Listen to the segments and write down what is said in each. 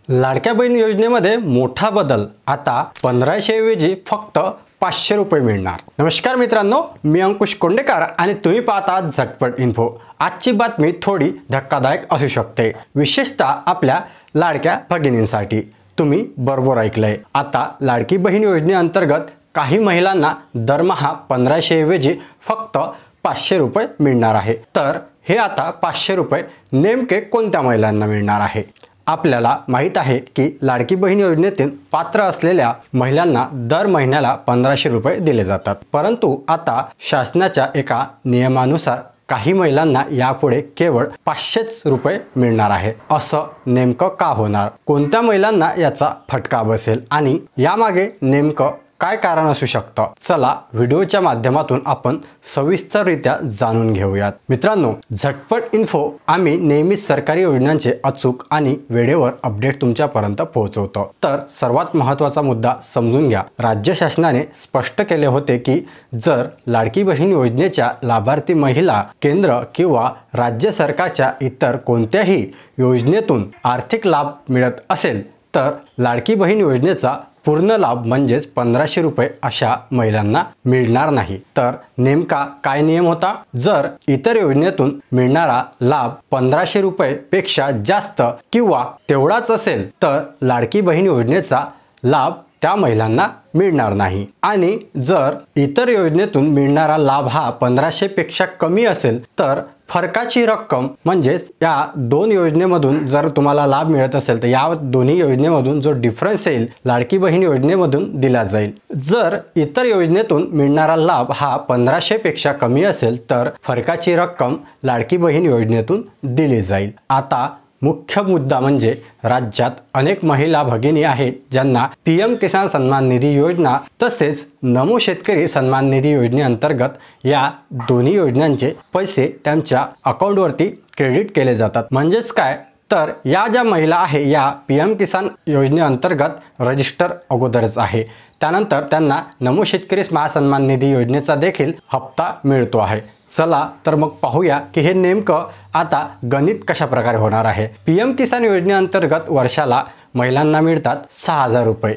लाडक्या बहीण योजनेमध्ये मोठा बदल, आता 1500 ऐवजी फक्त 500 रुपये मिळणार। नमस्कार मित्रांनो, मी अंकुश कोंडेकर आणि तुम्ही पाहता झटपट इन्फो। आजची बातमी थोडी धक्कादायक असू शकते, विशेषतः आपल्या लाडक्या भगिनींसाठी। तुम्ही बरोबर ऐकलंय, आता लाडकी बहीण योजनेअंतर्गत काही महिलांना दरमहा 1500 ऐवजी फक्त 500 रुपये मिळणार आहे। तर हे आता 500 रुपये नेमके कोणत्या महिलांना मिळणार आहे? आपल्याला माहित आहे की लाडकी बहीण योजनेतील पात्र असलेल्या महिलांना दर महिन्याला 1500 रुपये दिले जातात, परंतु आता शासनाच्या एका नियमानुसार काही महिलांना यापुढे केवळ 500 रुपये मिळणार आहे। असं नेमकं का होणार? कोणत्या महिलांना याचा फटका बसेल आणि यामागे नेमकं काय कारण असू शकतं? चला व्हिडिओच्या माध्यमातून आपण सविस्तररित्या जाणून घेऊयात। मित्रांनो, झटपट इन्फो आम्ही नेहमीच सरकारी योजनांचे अचूक आणि वेळेवर अपडेट तुमच्यापर्यंत पोहोचवतो। तर सर्वात महत्त्वाचा मुद्दा समजून घ्या। राज्य शासनाने स्पष्ट केले होते की जर लाडकी बहीण योजनेच्या लाभार्थी महिला केंद्र किंवा राज्य सरकारच्या इतर कोणत्याही योजनेतून आर्थिक लाभ मिळत असेल तर लाडकी बहीण योजनेचा पूर्ण लाभ म्हणजेच 1500 रुपये अशा महिलांना मिळणार नाही। तर नेमका काय नियम होता? जर इतर योजनेतून मिळणारा लाभ 1500 रुपये पेक्षा जास्त किंवा तेवढाच असेल तर लाडकी बहीण योजनेचा लाभ त्या महिलांना मिळणार नाही। आणि जर इतर योजनेतून मिळणारा लाभ हा 1500 पेक्षा कमी असेल तर फरकाची रक्कम म्हणजेच या दोन योजनेमधून जर तुम्हाला लाभ मिळत असेल तर या दोन्ही योजनेमधून जो डिफरन्स येईल लाडकी बहीण योजनेमधून दिला जाईल। जर इतर योजनेतून मिळणारा लाभ हा 1500 पेक्षा कमी असेल तर फरकाची रक्कम लाडकी बहीण योजनेतून दिली जाईल। आता मुख्य मुद्दा म्हणजे राज्यात अनेक महिला भगिनी आहेत ज्यांना पीएम किसान सन्मान निधी योजना तसेच नमो शेतकरी सन्मान निधी योजनेअंतर्गत या दोन्ही योजनांचे पैसे त्यांच्या अकाउंटवरती क्रेडिट केले जातात। म्हणजेच काय तर या ज्या महिला आहे या पीएम किसान योजनेअंतर्गत रजिस्टर अगोदरच आहे, त्यानंतर त्यांना नमो शेतकरी महासन्मान निधी योजनेचा देखील हप्ता मिळतो आहे। चला तर मग पाहूया की हे नेमकं आता गणित कशा प्रकारे होणार आहे। पीएम किसान योजनेअंतर्गत वर्षाला महिलांना मिळतात 6000 रुपये,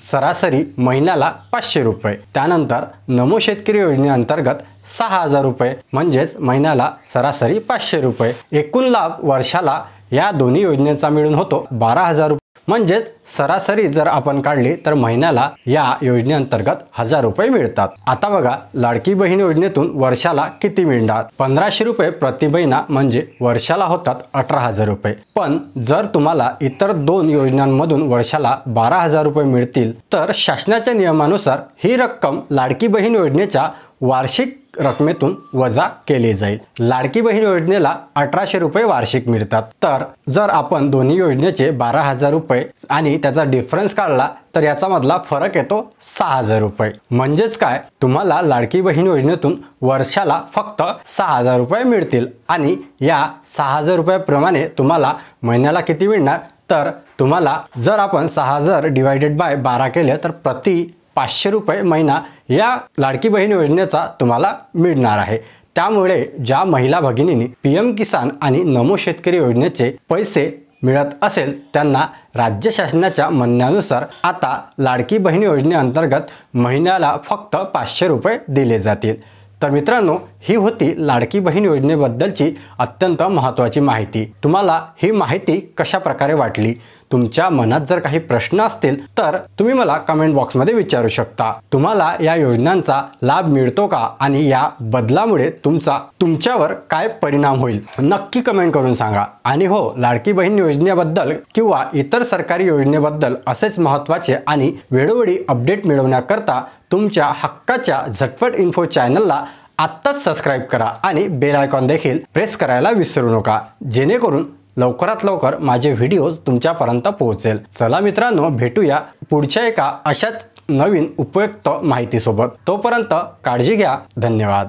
सरासरी महिन्याला 500 रुपये। त्यानंतर नमो शेतकरी योजनेअंतर्गत 6000 रुपये म्हणजेच महिन्याला सरासरी 500 रुपये। एकूण लाभ वर्षाला या दोन्ही योजनेचा मिळून होतो 12000 रुपये, म्हणजेच सरासरी जर आपण काढली तर महिन्याला या योजनेअंतर्गत 1000 रुपये मिळतात। आता बघा, लाडकी बहीण योजनेतून वर्षाला किती मिळणार? 1500 रुपये प्रति महिना म्हणजे वर्षाला होतात 18000 रुपये। पण जर तुम्हाला इतर दोन योजनांमधून वर्षाला 12000 रुपये मिळतील तर शासनाच्या नियमानुसार ही रक्कम लाडकी बहीण योजनेच्या वार्षिक रकमेतून वजा केली जाईल। लाडकी बहीण योजनेला 1800 रुपये वार्षिक मिळतात, तर जर आपण दोन्ही योजनेचे 12000 रुपये आणि त्याचा डिफरन्स काढला तर याचा मधला फरक येतो 6000 रुपये। म्हणजेच काय, तुम्हाला लाडकी बहीण योजनेतून वर्षाला फक्त 6000 रुपये मिळतील आणि या 6000 रुपयाप्रमाणे तुम्हाला महिन्याला किती मिळणार? तर तुम्हाला जर आपण 6000 डिवायडेड बाय 12 केले तर प्रति 500 रुपये महिना या लाडकी बहीण योजनेचा तुम्हाला मिळणार आहे। त्यामुळे ज्या महिला भगिनींनी पीएम किसान आणि नमो शेतकरी योजनेचे पैसे मिळत असेल त्यांना राज्य शासनाच्या म्हणण्यानुसार आता लाडकी बहीण योजनेअंतर्गत महिन्याला फक्त 500 रुपये दिले जातील। तर मित्रांनो, ही होती लाडकी बहीण योजनेबद्दलची अत्यंत महत्त्वाची माहिती। तुम्हाला ही माहिती कशा प्रकारे वाटली? तुमच्या मनात जर काही प्रश्न असतील तर तुम्ही मला कमेंट बॉक्समध्ये विचारू शकता। तुम्हाला या योजनांचा लाभ मिळतो का आणि या बदलामुळे तुमच्यावर काय परिणाम होईल नक्की कमेंट करून सांगा। आणि हो, लाडकी बहीण योजनेबद्दल किंवा इतर सरकारी योजनेबद्दल असेच महत्त्वाचे आणि वेळोवेळी अपडेट मिळवण्याकरता तुमच्या हक्काच्या झटपट इन्फो चॅनलला आत्ताच सबस्क्राईब करा आणि बेल आयकॉन देखील प्रेस करायला विसरू नका, जेणेकरून लवकरात लवकर माझे व्हिडिओज तुमच्यापर्यंत पोहोचेल। चला मित्रांनो, भेटूया पुढच्या एका अशाच नवीन उपयुक्त माहितीसोबत। तोपर्यंत काळजी घ्या। धन्यवाद।